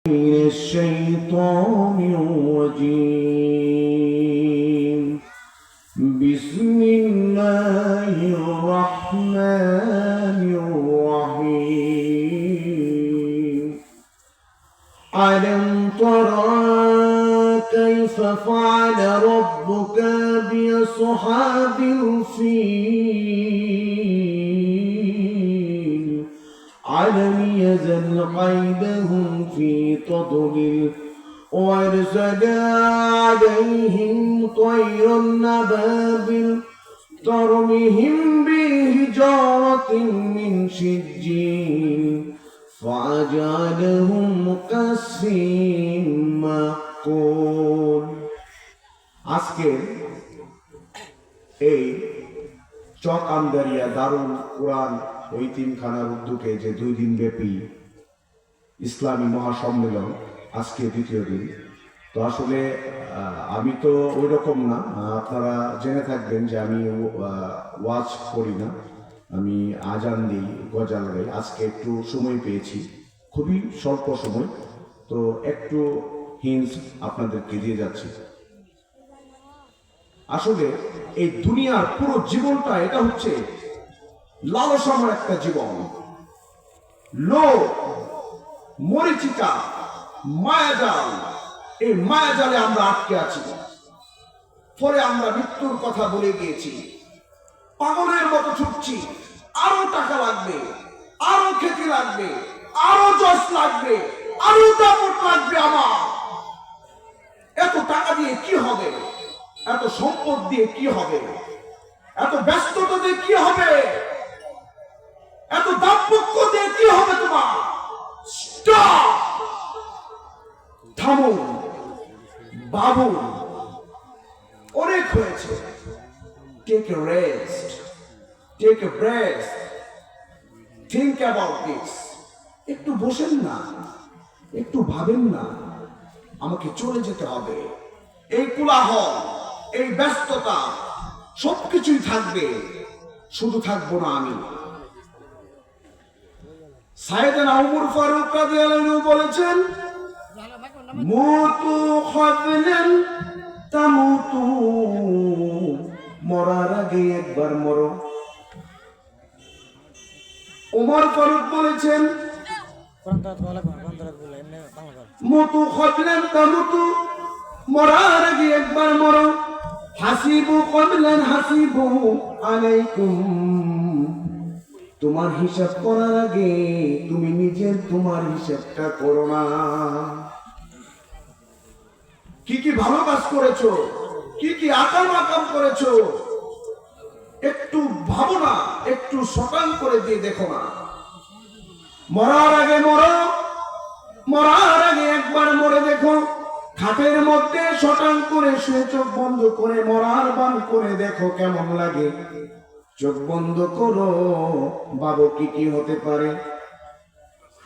من الشيطان الرجيم. بسم الله الرحمن الرحيم. ألم ترى كيف فعل ربك بأصحاب الفيل؟ ألم يزل قيدهم في تضليل وارسل عليهم طيرا أبابيل ترميهم بحجارة من سجيل فجعلهم كعصف مأكول. আজকে এই চক আন্দারিয়া দারুল কুরআন ও ইতিমখানার উদ্যোগে যে 2 দিন ব্যাপী ইসলামী মহাসম্মেলন, আজকে দ্বিতীয় দিন। তো আসলে আমি তো ওই রকম না, আপনারা জেনে থাকবেন যে আমি ওয়াজ করি না, আমি আজান দিই, গজাল গাই। আজকে একটু সময় পেয়েছি, খুবই স্বল্প সময়, তো একটু হিন্টস আপনাদেরকে দিয়ে যাচ্ছি। আসলে এই দুনিয়ার পুরো জীবনটা এটা হচ্ছে লালসাময় একটা জীবন। লোভ, মরিচিকা, মায়াজাল, এই মায়াজালে আমরা আটকে আছি। পরে আমরা মৃত্যুর কথা বলে গিয়েছি, পাগলের মতো ছুটছি। আরো টাকা লাগবে, আরো খ্যাতি লাগবে, আরো যশ লাগবে, আরো দাপট লাগবে। আমার এত টাকা দিয়ে কি হবে? এত সম্পদ দিয়ে কি হবে? এত ব্যস্ততা দিয়ে কি হবে? এত দাম্পত্য দিয়ে কি হবে? তোমার স্টপ, থামুন, ভাবুন, অনেক হয়েছে। Take a rest, take a breath, think about this. একটু বসেন না, একটু ভাবেন না, আমাকে চলে যেতে হবে। এই কোলাহল, এই ব্যস্ততা সবকিছুই থাকবে, শুধু থাকবো না আমি। সাইয়েদনা উমর ফারুক রাদিয়াল্লাহু আনহু বলেছেন, মুতু ক্বাবলান তামুতু, মরার আগে একবার মরো। উমর ফারুক বলেছেন, মুতু ক্বাবলান তামুতু, মরার আগে একবার মরো। হাসিবু ক্বাবলান হাসিবু আলাইকুম, তোমার হিসাব করার আগে তুমি নিজের তোমার হিসাবটা করো না। কি কি ভালো কাজ করেছো, কি কি আকাম আকাম করেছো, একটু ভাবো না, একটু শটান করে দিয়ে দেখো না। মরার আগে মরো, মরার আগে একবার মরে দেখো। খাটের মধ্যে শটান করে শুয়ে চোখ বন্ধ করে মরার বান করে দেখো কেমন লাগে। চোখ বন্ধ করো, ভাবো কি কি হতে পারে।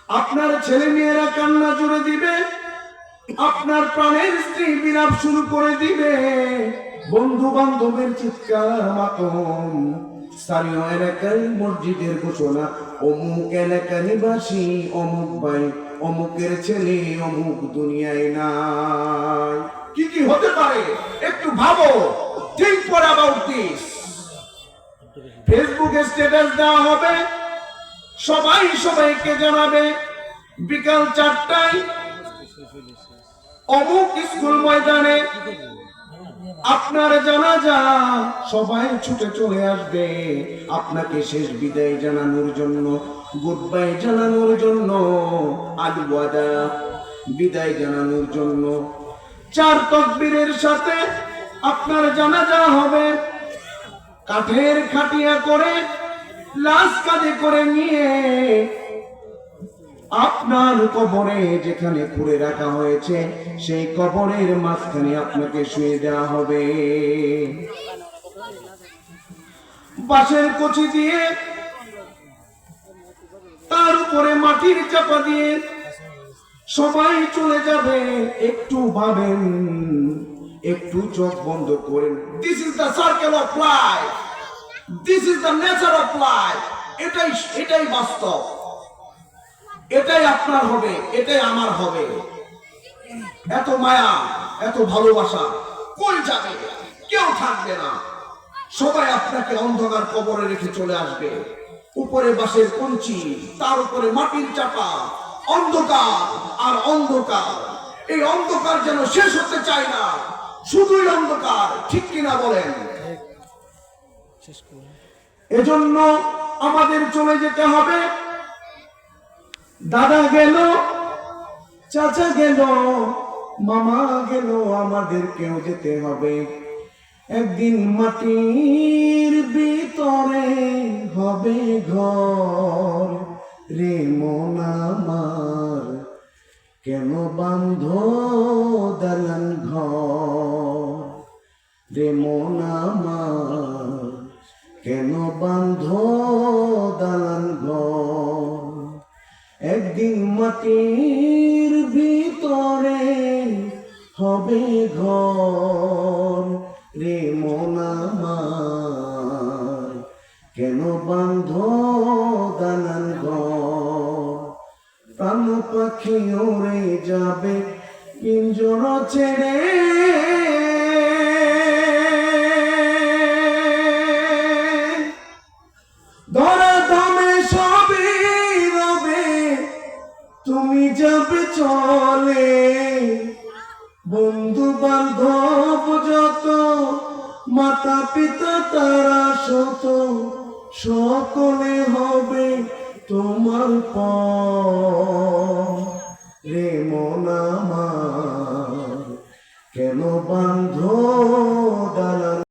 আপনার ছেলে মেয়েরা কান্না জুড়ে দিবে, আপনার প্রাণের স্ত্রী বিলাপ শুরু করে দিবে, বন্ধু বান্ধবের চিৎকার মাতম, স্থানীয় এলাকায় মসজিদের ঘোষণা, অমুক এলাকার নিবাসী অমুক ভাই, অমুকের ছেলে অমুক দুনিয়ায় নাই। কি কি হতে পারে একটু ভাবো, থিংক ফর অ্যাবাউট দিস। ফেসবুকে স্ট্যাটাস দেওয়া হবে, সবাই সবাইকে জানাবে বিকাল 4টায় অমুক স্কুল ময়দানে আপনার জানাজা, সবাই ছুটে চলে আসবে আপনাকে শেষ বিদায় জানানোর জন্য, গুড বাই জানানোর জন্য, আল-ওয়াদা বিদায় জানানোর জন্য। 4 তাকবীরের সাথে আপনার জানাজা হবে। কাঠের খাটিয়া করে লাশ কাঁধে করে নিয়ে আপনার কবরে যেখানে খুঁড়ে রাখা হয়েছে সেই কবরের মাঝখানে আপনাকে শুয়ে দেওয়া হবে। বাঁশের কচি দিয়ে তার উপরে মাটির চাপা দিয়ে সবাই চলে যাবে। একটু ভাবেন, একটু চোখ বন্ধ করেন। This is the circle of life, this is the nature of life. এটাই বাস্তব। এটাই আপনার হবে, এটাই আমার হবে। এত মায়া, এত ভালোবাসা কই যাবে? কেউ থাকবে না। সবাই আপনাকে অন্ধকার কবরে রেখে চলে আসবে। উপরে বাঁশের কঞ্চি, তার উপরে মাটির চাপা, অন্ধকার আর অন্ধকার। এই অন্ধকার যেন শেষ হতে চায় না, শুধুই অন্ধকার। ঠিক কিনা বলেন? এজন্য আমাদের চলে যেতে হবে। দাদা গেল, চাচা গেল, মামা গেল, আমাদেরকেও যেতে হবে। একদিন মাটির ভিতরে হবে ঘর। রে মন আমার, কেন বান্ধ দালান ঘর? রে মন আমার, কেন বান্ধ দালান ঘর? একদিন মাটির ভিতরে হবে ঘর। রে মন আমার, কেন বান্ধ দালান ঘর? প্রাণ পাখি উড়ে যাবে পিঞ্জর ছেড়ে, ধরা ধামে সবই রবে, তুমি যাবে চলে। বন্ধু বান্ধব যত, মাতা পিতা তারা শত, সকলে হবে তোমার পর। রে মন আমার, কেন বান্ধ দালান